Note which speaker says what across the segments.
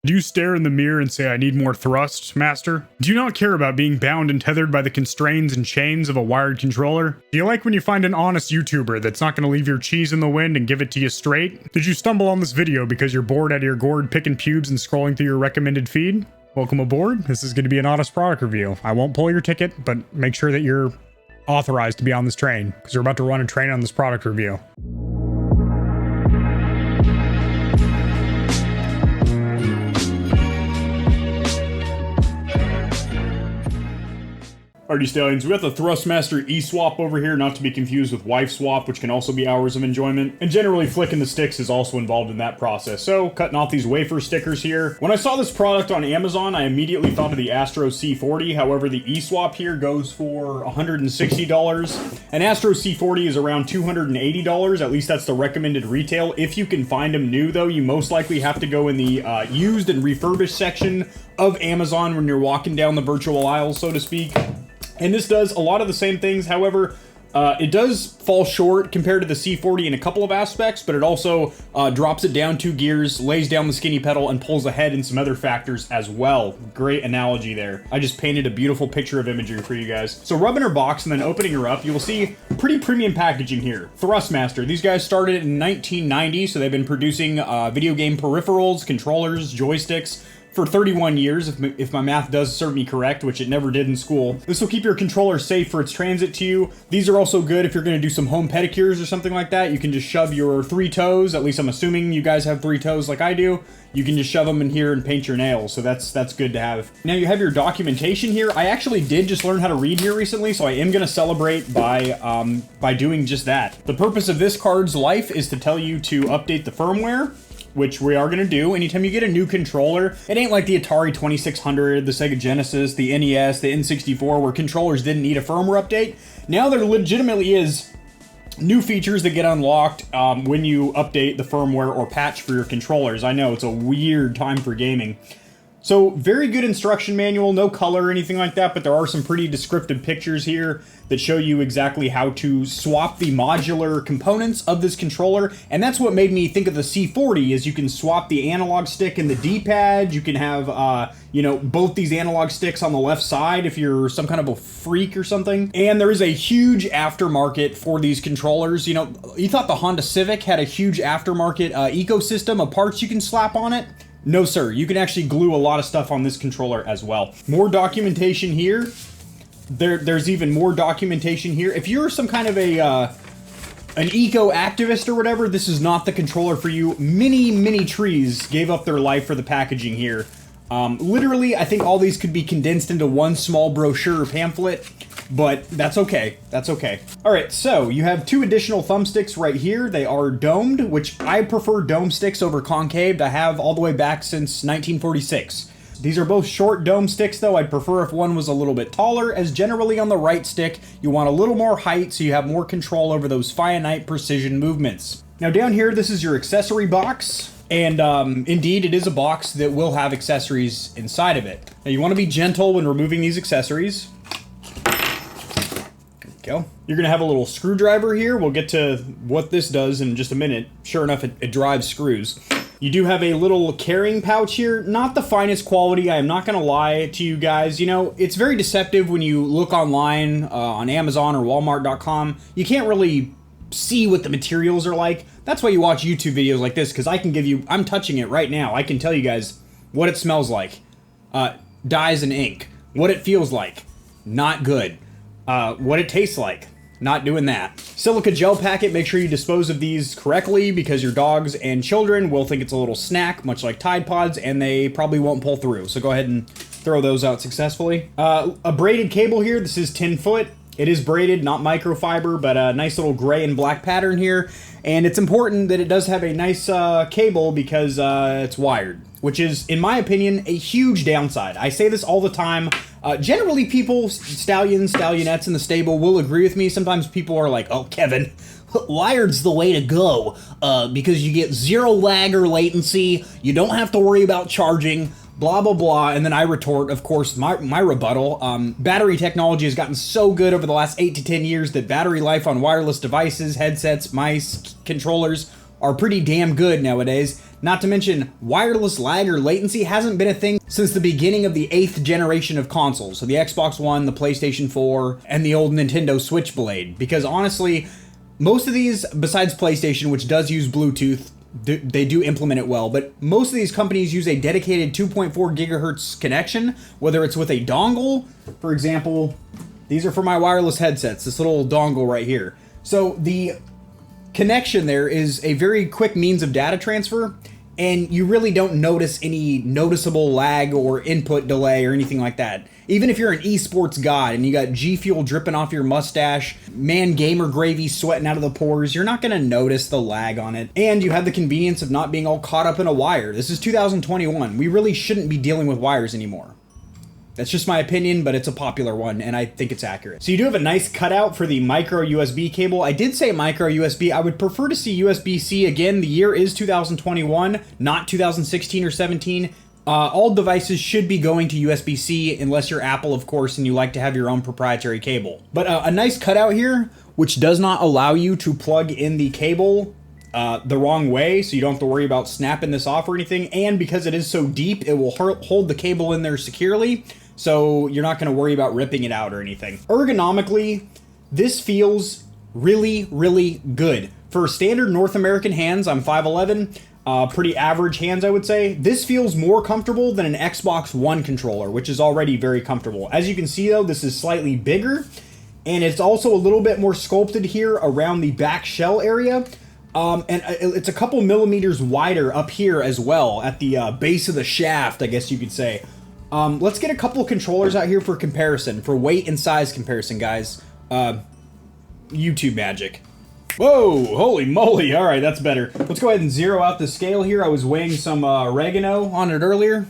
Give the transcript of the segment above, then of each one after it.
Speaker 1: Do you stare in the mirror and say, I need more thrust, master? Do you not care about being bound and tethered by the constraints and chains of a wired controller? Do you like when you find an honest YouTuber that's not going to leave your cheese in the wind and give it to you straight? Did you stumble on this video because you're bored out of your gourd picking pubes and scrolling through your recommended feed? Welcome aboard. This is going to be an honest product review. I won't pull your ticket, but make sure that you're authorized to be on this train, because we're about to run a train on this product review. Alrighty, Stallions, we got the Thrustmaster Eswap over here, not to be confused with Wife Swap, which can also be hours of enjoyment. And generally, flicking the sticks is also involved in that process. So, cutting off these wafer stickers here. When I saw this product on Amazon, I immediately thought of the Astro C40. However, the Eswap here goes for $160. And Astro C40 is around $280. At least that's the recommended retail. If you can find them new, though, you most likely have to go in the used and refurbished section of Amazon when you're walking down the virtual aisle, so to speak. And this does a lot of the same things. However, it does fall short compared to the C40 in a couple of aspects, but it also drops it down 2 gears, lays down the skinny pedal, and pulls ahead in some other factors as well. Great analogy there. I just painted a beautiful picture of imagery for you guys. So rubbing her box and then opening her up, you will see pretty premium packaging here. Thrustmaster. These guys started in 1990, so they've been producing video game peripherals, controllers, joysticks, for 31 years, if my math does serve me correct, which it never did in school. This will keep your controller safe for its transit to you. These are also good if you're going to do some home pedicures or something like that. You can just shove your 3 toes, at least I'm assuming you guys have 3 toes like I do. You can just shove them in here and paint your nails, so that's good to have. Now you have your documentation here. I actually did just learn how to read here recently, so I am going to celebrate by doing just that. The purpose of this card's life is to tell you to update the firmware, which we are going to do. Anytime you get a new controller, it ain't like the Atari 2600, the Sega Genesis, the NES, the N64, where controllers didn't need a firmware update. Now there legitimately is new features that get unlocked when you update the firmware or patch for your controllers. I know, it's a weird time for gaming. So, very good instruction manual, no color or anything like that, but there are some pretty descriptive pictures here that show you exactly how to swap the modular components of this controller, and that's what made me think of the C40, is you can swap the analog stick and the D-pad, you can have, you know, both these analog sticks on the left side if you're some kind of a freak or something, and there is a huge aftermarket for these controllers. You know, you thought the Honda Civic had a huge aftermarket ecosystem of parts you can slap on it? No, sir. You can actually glue a lot of stuff on this controller as well. More documentation here. There's even more documentation here. If you're some kind of an eco-activist or whatever, this is not the controller for you. Many trees gave up their life for the packaging here. Literally, I think all these could be condensed into one small brochure or pamphlet, but that's okay. That's okay. All right, so you have 2 additional thumbsticks right here. They are domed, which I prefer dome sticks over concaved. I have all the way back since 1946. These are both short dome sticks, though. I'd prefer if one was a little bit taller, as generally on the right stick, you want a little more height so you have more control over those finite precision movements. Now down here, this is your accessory box. And indeed, it is a box that will have accessories inside of it. Now you want to be gentle when removing these accessories. Go. You're going to have a little screwdriver here. We'll get to what this does in just a minute. Sure enough, it drives screws. You do have a little carrying pouch here. Not the finest quality, I am not going to lie to you guys. You know, it's very deceptive when you look online on Amazon or Walmart.com. You can't really see what the materials are like. That's why you watch YouTube videos like this, because I can give you, I'm touching it right now. I can tell you guys what it smells like. Dyes and ink. What it feels like. Not good. What it tastes like. Not doing that. Silica gel packet, make sure you dispose of these correctly, because your dogs and children will think it's a little snack, much like Tide Pods, and they probably won't pull through. So go ahead and throw those out successfully. A braided cable here. This is 10 foot. It is braided, not microfiber, but a nice little gray and black pattern here. And it's important that it does have a nice cable, because it's wired, which is, in my opinion, a huge downside. I say this all the time. Generally, people, stallionettes in the stable will agree with me. Sometimes people are like, oh, Kevin, wired's the way to go, because you get 0 lag or latency, you don't have to worry about charging, blah, blah, blah. And then I retort, of course, my rebuttal. Battery technology has gotten so good over the last 8 to 10 years that battery life on wireless devices, headsets, mice, controllers are pretty damn good nowadays.
Speaker 2: Not to mention, wireless lag or latency hasn't been a thing since the beginning of the 8th generation of consoles. So the Xbox One, the PlayStation 4, and the old Nintendo Switchblade. Because honestly, most of these, besides PlayStation, which does use Bluetooth, they do implement it well, but most of these companies use a dedicated 2.4 gigahertz connection, whether it's with a dongle. For example, these are for my wireless headsets, this little dongle right here. So the connection there is a very quick means of data transfer, and you really don't notice any noticeable lag or input delay or anything like that. Even if you're an esports god and you got G Fuel dripping off your mustache, man gamer gravy sweating out of the pores, you're not gonna notice the lag on it. And you have the convenience of not being all caught up in a wire. This is 2021. We really shouldn't be dealing with wires anymore. That's just my opinion, but it's a popular one, and I think it's accurate. So you do have a nice cutout for the micro USB cable. I did say micro USB. I would prefer to see USB-C again. The year is 2021, not 2016 or 17. All devices should be going to USB-C, unless you're Apple, of course, and you like to have your own proprietary cable. But a nice cutout here, which does not allow you to plug in the cable the wrong way, so you don't have to worry about snapping this off or anything. And because it is so deep, it will hold the cable in there securely, so you're not going to worry about ripping it out or anything. Ergonomically, this feels really, really good. For standard North American hands, I'm 5'11", pretty average hands, I would say. This feels more comfortable than an Xbox One controller, which is already very comfortable. As you can see, though, this is slightly bigger, and it's also a little bit more sculpted here around the back shell area. And it's a couple millimeters wider up here as well, at the base of the shaft, I guess you could say. Let's get a couple controllers out here for comparison, for weight and size comparison, guys. YouTube magic. Whoa, holy moly. All right, that's better. Let's go ahead and zero out the scale here. I was weighing some oregano on it earlier.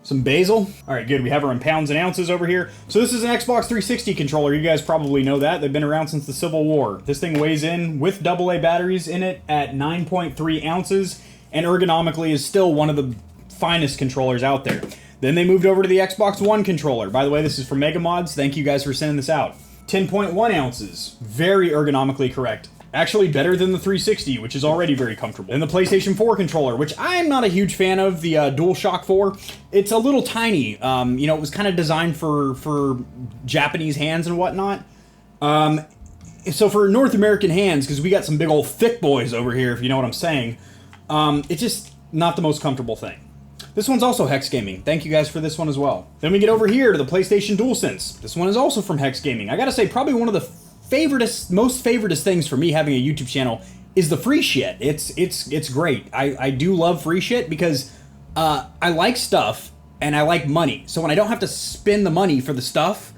Speaker 2: Some basil. All right, good. We have her in pounds and ounces over here. So this is an Xbox 360 controller. You guys probably know that. They've been around since the Civil War. This thing weighs in with AA batteries in it at 9.3 ounces, and ergonomically is still one of the finest controllers out there. Then they moved over to the Xbox One controller. By the way, this is from Mega Mods. Thank you guys for sending this out. 10.1 ounces. Very ergonomically correct. Actually better than the 360, which is already very comfortable. And the PlayStation 4 controller, which I'm not a huge fan of, the DualShock 4. It's a little tiny. You know, it was kind of designed for Japanese hands and whatnot. So for North American hands, because we got some big old thick boys over here, if you know what I'm saying, it's just not the most comfortable thing. This one's also Hex Gaming. Thank you guys for this one as well. Then we get over here to the PlayStation Dual Sense. This one is also from Hex Gaming. I gotta say, probably one of the most favoritist things for me having a YouTube channel is the free shit. It's great. I do love free shit because I like stuff and I like money. So when I don't have to spend the money for the stuff,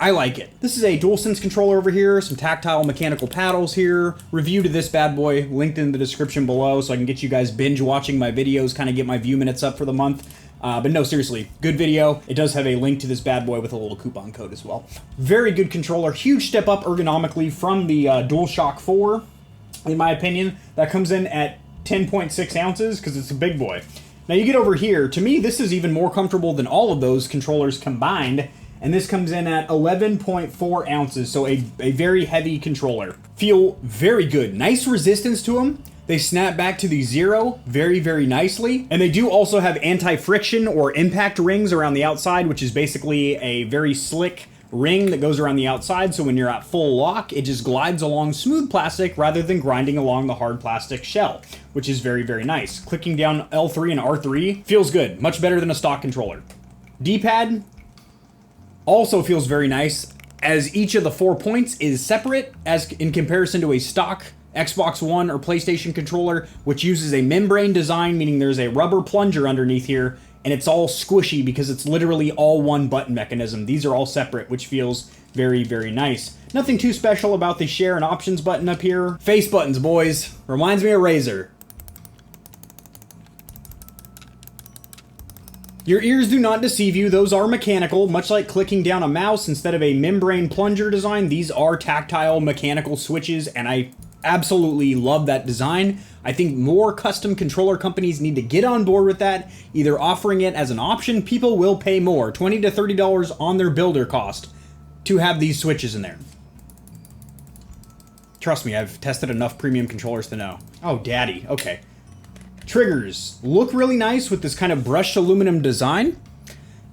Speaker 2: I like it. This is a DualSense controller over here, some tactile mechanical paddles here. Review to this bad boy linked in the description below so I can get you guys binge watching my videos, kind of get my view minutes up for the month. But no, seriously, good video. It does have a link to this bad boy with a little coupon code as well. Very good controller. Huge step up ergonomically from the DualShock 4, in my opinion. That comes in at 10.6 ounces because it's a big boy. Now you get over here. To me, this is even more comfortable than all of those controllers combined. And this comes in at 11.4 ounces, so a very heavy controller. Feel very good. Nice resistance to them. They snap back to the zero very, very nicely. And they do also have anti-friction or impact rings around the outside, which is basically a very slick ring that goes around the outside, so when you're at full lock, it just glides along smooth plastic rather than grinding along the hard plastic shell, which is very, very nice. Clicking down L3 and R3 feels good. Much better than a stock controller. D-pad also feels very nice, as each of the 4 points is separate as in comparison to a stock Xbox One or PlayStation controller, which uses a membrane design, meaning there's a rubber plunger underneath here, and it's all squishy because it's literally all one button mechanism. These are all separate, which feels very, very nice. Nothing too special about the share and options button up here. Face buttons, boys. Reminds me of Razer. Your ears do not deceive you. Those are mechanical, much like clicking down a mouse instead of a membrane plunger design. These are tactile mechanical switches, and I absolutely love that design. I think more custom controller companies need to get on board with that, either offering it as an option. People will pay more, $20 to $30 on their builder cost, to have these switches in there. Trust me, I've tested enough premium controllers to know. Oh, daddy. Okay. Triggers look really nice with this kind of brushed aluminum design.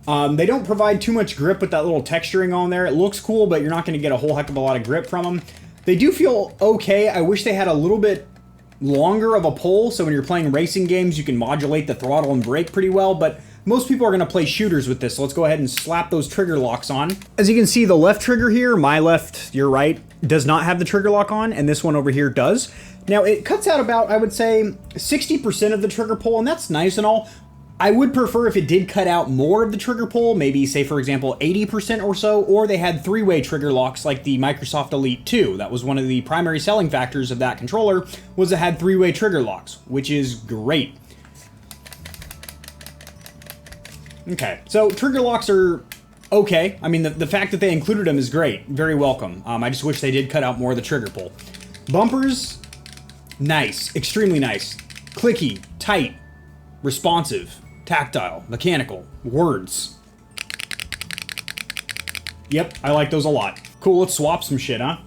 Speaker 2: They don't provide too much grip with that little texturing on there. It looks cool, but you're not going to get a whole heck of a lot of grip from them. They do feel okay. I wish they had a little bit longer of a pull, so when you're playing racing games, you can modulate the throttle and brake pretty well, but most people are going to play shooters with this, so let's go ahead and slap those trigger locks on. As you can see, the left trigger here, my left, your right, does not have the trigger lock on, and this one over here does. Now, it cuts out about, I would say, 60% of the trigger pull, and that's nice and all. I would prefer if it did cut out more of the trigger pull, maybe, say, for example, 80% or so, or they had three-way trigger locks like the Microsoft Elite 2. That was one of the primary selling factors of that controller, was it had three-way trigger locks, which is great. Okay, so trigger locks are okay. I mean, the fact that they included them is great. Very welcome. I just wish they did cut out more of the trigger pull. Bumpers, nice. Extremely nice. Clicky, tight, responsive, tactile, mechanical, words. Yep, I like those a lot. Cool, let's swap some shit, huh?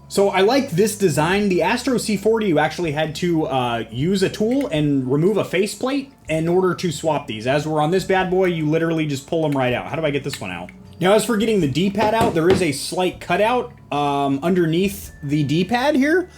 Speaker 2: So I like this design. The Astro C40, you actually had to use a tool and remove a faceplate in order to swap these. As we're on this bad boy, you literally just pull them right out. How do I get this one out? Now, as for getting the D-pad out, there is a slight cutout underneath the D-pad here,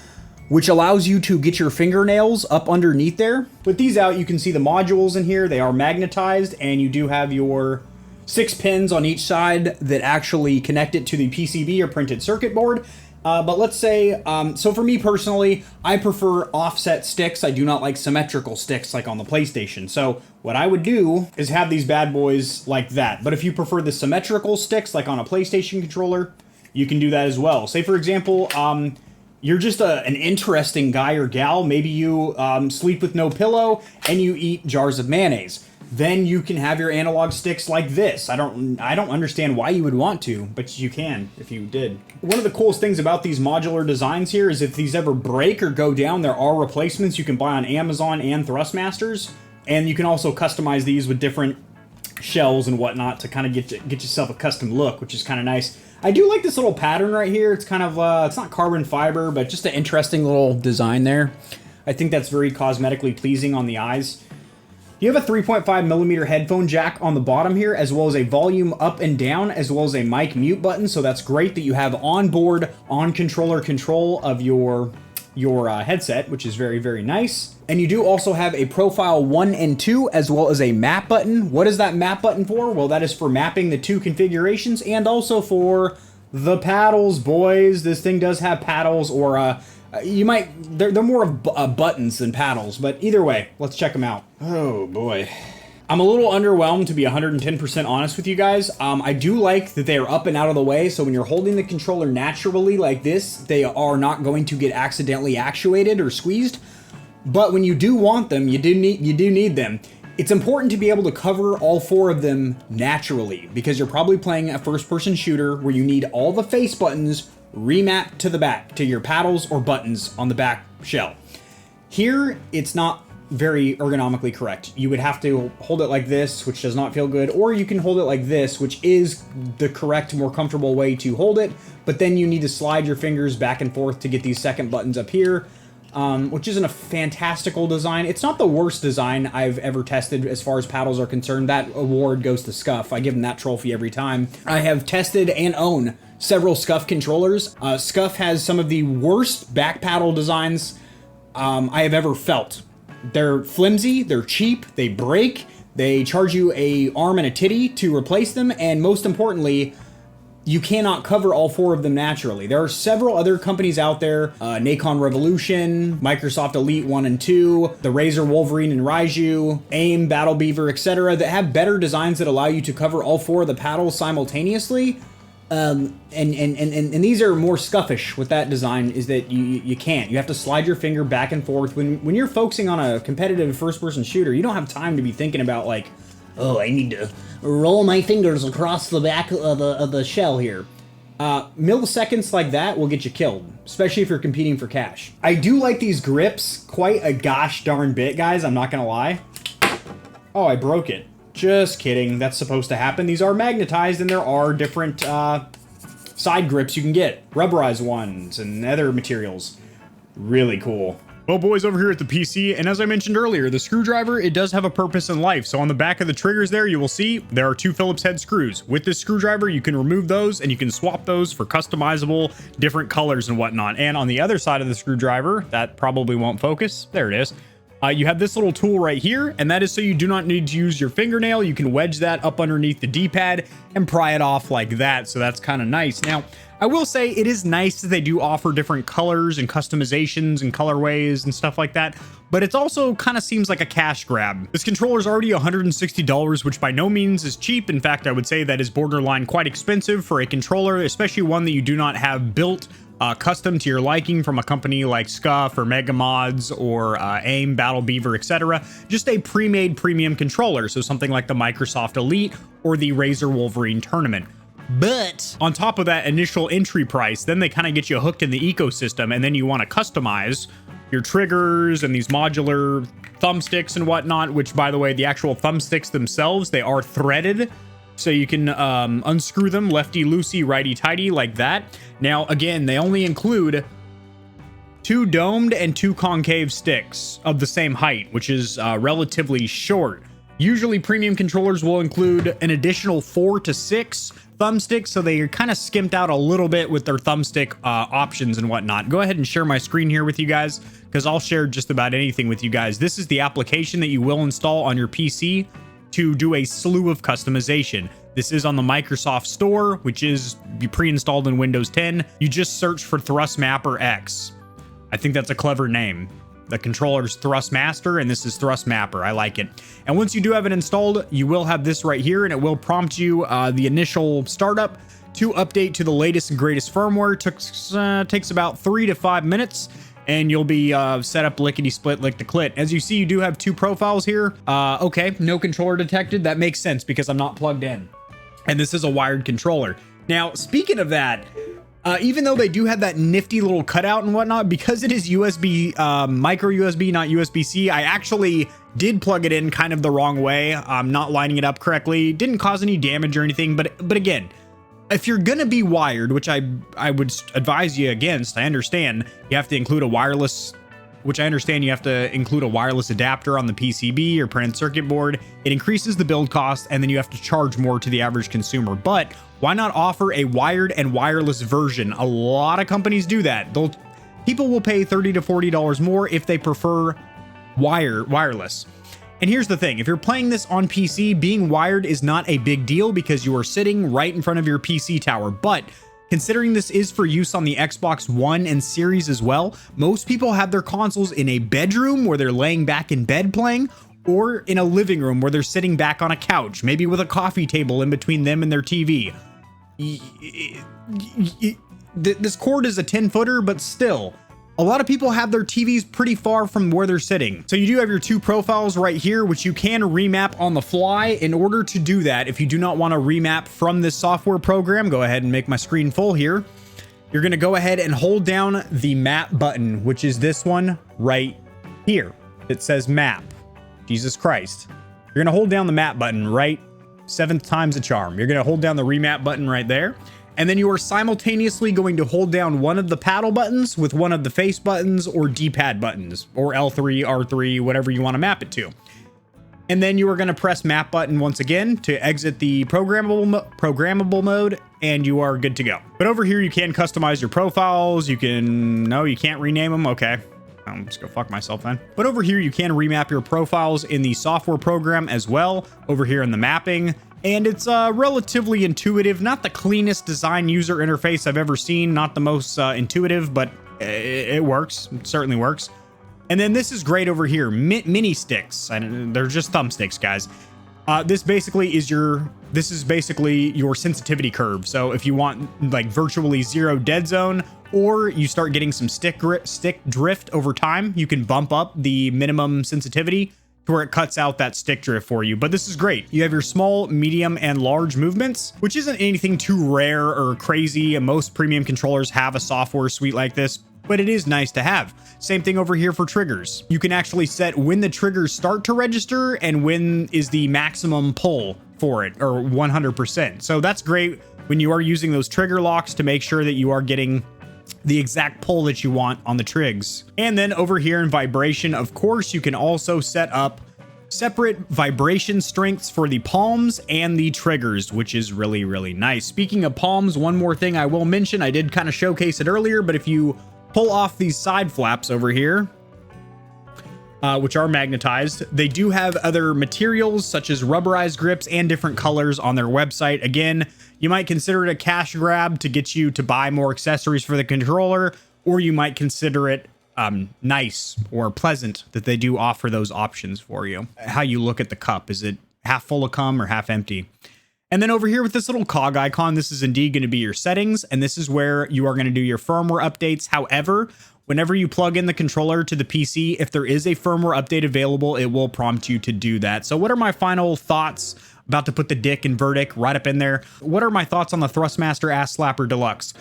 Speaker 2: which allows you to get your fingernails up underneath there. With these out, you can see the modules in here. They are magnetized, and you do have your 6 pins on each side that actually connect it to the PCB or printed circuit board. But let's say, so for me personally, I prefer offset sticks. I do not like symmetrical sticks like on the PlayStation. So what I would do is have these bad boys like that. But if you prefer the symmetrical sticks like on a PlayStation controller, you can do that as well. Say, for example, you're just an interesting guy or gal. Maybe you sleep with no pillow and you eat jars of mayonnaise. Then you can have your analog sticks like this. I don't understand why you would want to, but you can if you did. One of the coolest things about these modular designs here is if these ever break or go down, there are replacements you can buy on Amazon and Thrustmasters, and you can also customize these with different shells and whatnot to kind of get yourself a custom look, which is kind of nice. I do like this little pattern right here. It's kind of it's not carbon fiber, but just an interesting little design there. I think that's very cosmetically pleasing on the eyes. You have a 3.5mm headphone jack on the bottom here, as well as a volume up and down, as well as a mic mute button, so that's great that you have on-board, on-controller control of your headset, which is very, very nice. And you do also have a profile 1 and 2, as well as a map button. What is that map button for? Well, that is for mapping the two configurations, and also for the paddles, boys. This thing does have paddles, or they're more of buttons than paddles, but either way, let's check them out. Oh boy. I'm a little underwhelmed, to be 110% honest with you guys. I do like that they are up and out of the way, so when you're holding the controller naturally like this, they are not going to get accidentally actuated or squeezed. But when you do want them, you do need them. It's important to be able to cover all 4 of them naturally, because you're probably playing a first-person shooter where you need all the face buttons remapped to the back, to your paddles or buttons on the back shell. Here, it's not very ergonomically correct. You would have to hold it like this, which does not feel good, or you can hold it like this, which is the correct, more comfortable way to hold it, but then you need to slide your fingers back and forth to get these second buttons up here, which isn't a fantastical design. It's not the worst design I've ever tested as far as paddles are concerned. That award goes to Scuff. I give them that trophy every time. I have tested and own several Scuff controllers. Scuff has some of the worst back paddle designs I have ever felt. They're flimsy, they're cheap, they break, they charge you a arm and a titty to replace them, and most importantly, you cannot cover all 4 of them naturally. There are several other companies out there, Nacon Revolution, Microsoft Elite 1 and 2, the Razer Wolverine and Raiju, AIM, Battle Beaver, etc., that have better designs that allow you to cover all 4 of the paddles simultaneously. And these are more scuffish with that design, is that you can't. You have to slide your finger back and forth. When you're focusing on a competitive first-person shooter, you don't have time to be thinking about, like, oh, I need to roll my fingers across the back of the shell here. Milliseconds like that will get you killed, especially if you're competing for cash. I do like these grips quite a gosh darn bit, guys. I'm not gonna lie. Oh, I broke it. Just kidding. That's supposed to happen. These are magnetized, and there are different side grips you can get. Rubberized ones and other materials.
Speaker 1: Really cool. Well, boys, over here at the PC, and as I mentioned earlier, the screwdriver, it does have a purpose in life. So on the back of the triggers there, you will see there are 2 Phillips head screws. With this screwdriver, you can remove those and you can swap those for customizable different colors and whatnot. And on the other side of the screwdriver, that probably won't focus. There it is. You have this little tool right here, and that is so you do not need to use your fingernail. You can wedge that up underneath the D-pad and pry it off like that. So that's kind of nice. Now, I will say it is nice that they do offer different colors and customizations and colorways and stuff like that, but it also kind of seems like a cash grab. This controller is already $160, which by no means is cheap. In fact, I would say that is borderline quite expensive for a controller, especially one that you do not have built custom to your liking from a company like Scuff or Mega Mods or AIM, Battle Beaver, etc. Just a pre-made premium controller, so something like the Microsoft Elite or the Razer Wolverine Tournament. But on top of that initial entry price, then they kind of get you hooked in the ecosystem, and then you want to customize your triggers and these modular thumbsticks and whatnot, which, by the way, the actual thumbsticks themselves, they are threaded. So you can unscrew them lefty-loosey, righty-tighty like that. Now, again, they only include 2 domed and 2 concave sticks of the same height, which is relatively short. Usually, premium controllers will include an additional 4 to 6 thumbsticks, so they are kind of skimped out a little bit with their thumbstick options and whatnot. Go ahead and share my screen here with you guys, because I'll share just about anything with you guys. This is the application that you will install on your PC to do a slew of customization. This is on the Microsoft Store, which is pre-installed in Windows 10. You just search for Thrustmaster X. I think that's a clever name. The controller's Thrustmaster, and this is Thrustmaster. I like it. And once you do have it installed, you will have this right here, and it will prompt you the initial startup to update to the latest and greatest firmware. Takes about 3 to 5 minutes, and you'll be set up lickety-split, lick-to-clit. As you see, you do have 2 profiles here. Okay, no controller detected. That makes sense because I'm not plugged in. And this is a wired controller. Now, speaking of that, even though they do have that nifty little cutout and whatnot, because it is USB, micro USB, not USB-C, I actually did plug it in kind of the wrong way. I'm not lining it up correctly. Didn't cause any damage or anything, but again, if you're gonna be wired, which I would advise you against, I understand you have to include a wireless, which I understand you have to include a wireless adapter on the PCB or printed circuit board. It increases the build cost, and then you have to charge more to the average consumer. But why not offer a wired and wireless version? A lot of companies do that. People will pay $30 to $40 more if they prefer wireless. And here's the thing, if you're playing this on PC, being wired is not a big deal because you are sitting right in front of your PC tower. But considering this is for use on the Xbox One and Series as well, most people have their consoles in a bedroom where they're laying back in bed playing, or in a living room where they're sitting back on a couch, maybe with a coffee table in between them and their TV. This cord is a 10-footer, but still, a lot of people have their TVs pretty far from where they're sitting. So you do have your 2 profiles right here, which you can remap on the fly. In order to do that, if you do not want to remap from this software program, go ahead and make my screen full here. You're going to go ahead and hold down the map button, which is this one right here. It says map. Jesus Christ. You're going to hold down the map button, right? 7th time's a charm. You're going to hold down the remap button right there. And then you are simultaneously going to hold down one of the paddle buttons with one of the face buttons or D-pad buttons, or L3, R3, whatever you want to map it to. And then you are going to press map button once again to exit the programmable mode, and you are good to go. But over here, you can customize your profiles. You can't rename them. Okay. I'm just gonna fuck myself then. But over here, you can remap your profiles in the software program as well, over here in the mapping. And it's relatively intuitive, not the cleanest design user interface I've ever seen, not the most intuitive, but it works. It certainly works. And then this is great over here, mini sticks. And they're just thumbsticks, guys. This is basically your sensitivity curve. So if you want like virtually 0 dead zone, or you start getting some stick drift over time, you can bump up the minimum sensitivity to where it cuts out that stick drift for you. But this is great. You have your small, medium, and large movements, which isn't anything too rare or crazy. And most premium controllers have a software suite like this, but it is nice to have. Same thing over here for triggers. You can actually set when the triggers start to register and when is the maximum pull for it, or 100%. So that's great when you are using those trigger locks to make sure that you are getting
Speaker 2: the exact pull that you want on the trigs. And then over here in vibration, of course, you can also set up separate vibration strengths for the palms and the triggers, which is really, really nice. Speaking of palms, one more thing I will mention, I did kind of showcase it earlier, but if you pull off these side flaps over here, which are magnetized, they do have other materials such as rubberized grips and different colors on their website. Again, you might consider it a cash grab to get you to buy more accessories for the controller, or you might consider it nice or pleasant that they do offer those options for you. How you look at the cup, is it half full of cum or half empty? And then over here with this little cog icon, this is indeed going to be your settings, and this is where you are going to do your firmware updates. However, whenever you plug in the controller to the PC, if there is a firmware update available, it will prompt you to do that. So what are my final thoughts? About to put the dick and verdict right up in there. What are my thoughts on the Thrustmaster Ass Slapper Deluxe?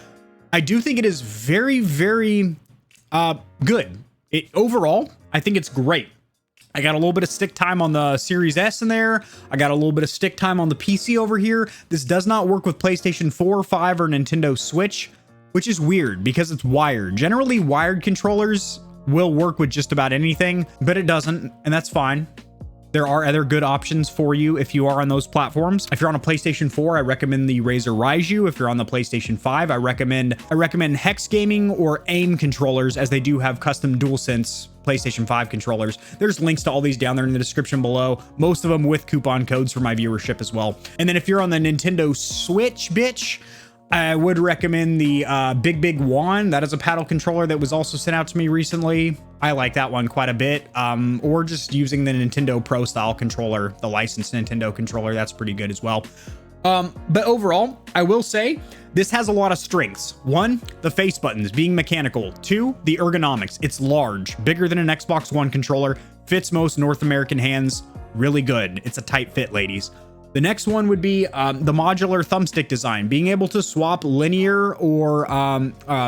Speaker 2: I do think it is very, very good. Overall, I think it's great. I got a little bit of stick time on the Series S in there. I got a little bit of stick time on the PC over here. This does not work with PlayStation 4, 5, or Nintendo Switch, which is weird because it's wired. Generally, wired controllers will work with just about anything, but it doesn't, and that's fine. There are other good options for you if you are on those platforms. If you're on a PlayStation 4, I recommend the Razer Riju. If you're on the PlayStation 5, I recommend Hex Gaming or AIM controllers, as they do have custom Dual Sense PlayStation 5 controllers. There's links to all these down there in the description below, most of them with coupon codes for my viewership as well. And then if you're on the Nintendo Switch, bitch, I would recommend the Big Wand. That is a paddle controller that was also sent out to me recently. I like that one quite a bit. Or just using the Nintendo Pro style controller, the licensed Nintendo controller. That's pretty good as well. But overall, I will say this has a lot of strengths. One, the face buttons being mechanical. Two, the ergonomics. It's large, bigger than an Xbox One controller, fits most North American hands. Really good. It's a tight fit, ladies. The next one would be the modular thumbstick design, being able to swap linear or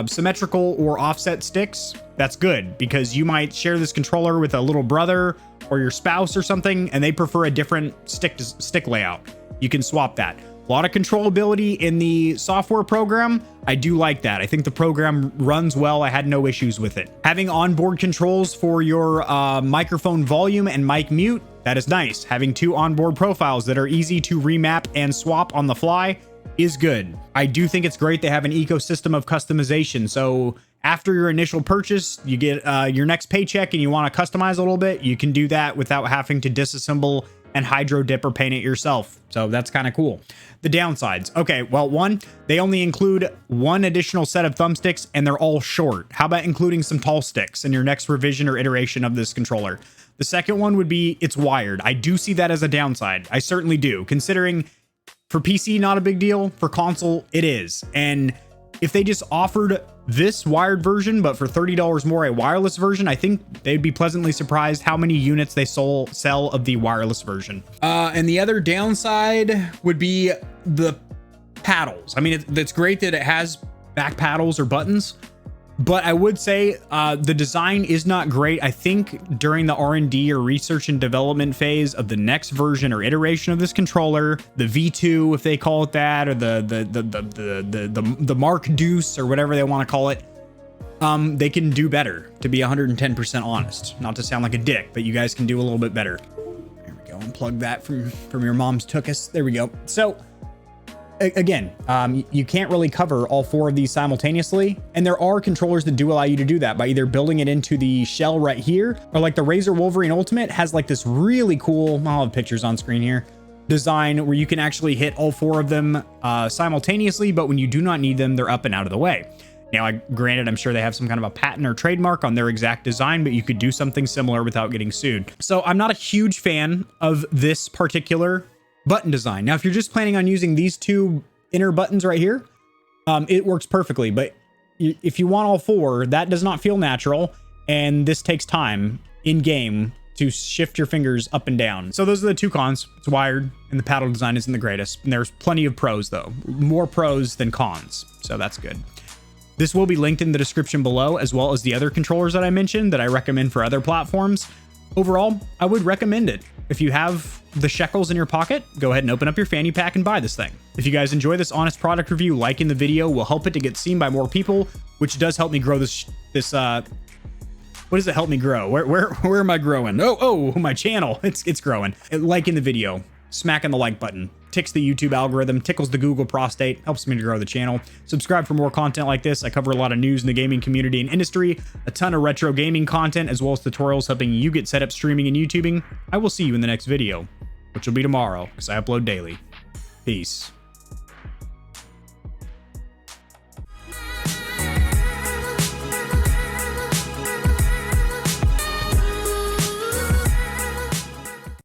Speaker 2: symmetrical or offset sticks. That's good because you might share this controller with a little brother or your spouse or something, and they prefer a different stick layout. You can swap that. A lot of controllability in the software program. I do like that. I think the program runs well. I had no issues with it. Having onboard controls for your microphone volume and mic mute, that is nice. Having two onboard profiles that are easy to remap and swap on the fly is good. I do think it's great they have an ecosystem of customization. So after your initial purchase, you get your next paycheck and you want to customize a little bit, you can do that without having to disassemble and hydro dip or paint it yourself. So that's kind of cool. The downsides. Okay, well, one, they only include one additional set of thumbsticks and they're all short. How about including some tall sticks in your next revision or iteration of this controller? The second one would be it's wired. I do see that as a downside. I certainly do. Considering for PC, not a big deal. For console, it is. And if they just offered this wired version, but for $30 more, a wireless version, I think they'd be pleasantly surprised how many units they sell of the wireless version. And the other downside would be the paddles. I mean, it's great that it has back paddles or buttons, but I would say the design is not great. I think during the R&D or research and development phase of the next version or iteration of this controller, the V2, if they call it that, or the Mark Deuce or whatever they want to call it, they can do better, to be 110% honest. Not to sound like a dick, but you guys can do a little bit better. There we go. Unplug that from your mom's tuchus. There we go. So again, you can't really cover all four of these simultaneously, and there are controllers that do allow you to do that by either building it into the shell right here, or like the Razer Wolverine Ultimate has like this really cool, I'll have pictures on screen here, design where you can actually hit all four of them simultaneously, but when you do not need them, they're up and out of the way. Now, granted, I'm sure they have some kind of a patent or trademark on their exact design, but you could do something similar without getting sued. So I'm not a huge fan of this particular button design. Now, if you're just planning on using these two inner buttons right here, it works perfectly. But if you want all four, that does not feel natural. And this takes time in game to shift your fingers up and down. So those are the two cons. It's wired and the paddle design isn't the greatest. And there's plenty of pros though, more pros than cons. So that's good. This will be linked in the description below, as well as the other controllers that I mentioned that I recommend for other platforms. Overall, I would recommend it. If you have the shekels in your pocket, go ahead and open up your fanny pack and buy this thing. If you guys enjoy this honest product review, liking the video will help it to get seen by more people, which does help me grow this what does it help me grow? Where am I growing? Oh, my channel. It's growing. Liking the video, smacking the like button, ticks the YouTube algorithm, tickles the Google prostate, helps me to grow the channel. Subscribe for more content like this. I cover a lot of news in the gaming community and industry, a ton of retro gaming content, as well as tutorials helping you get set up streaming and YouTubing. I will see you in the next video, which will be tomorrow, because I upload daily. Peace.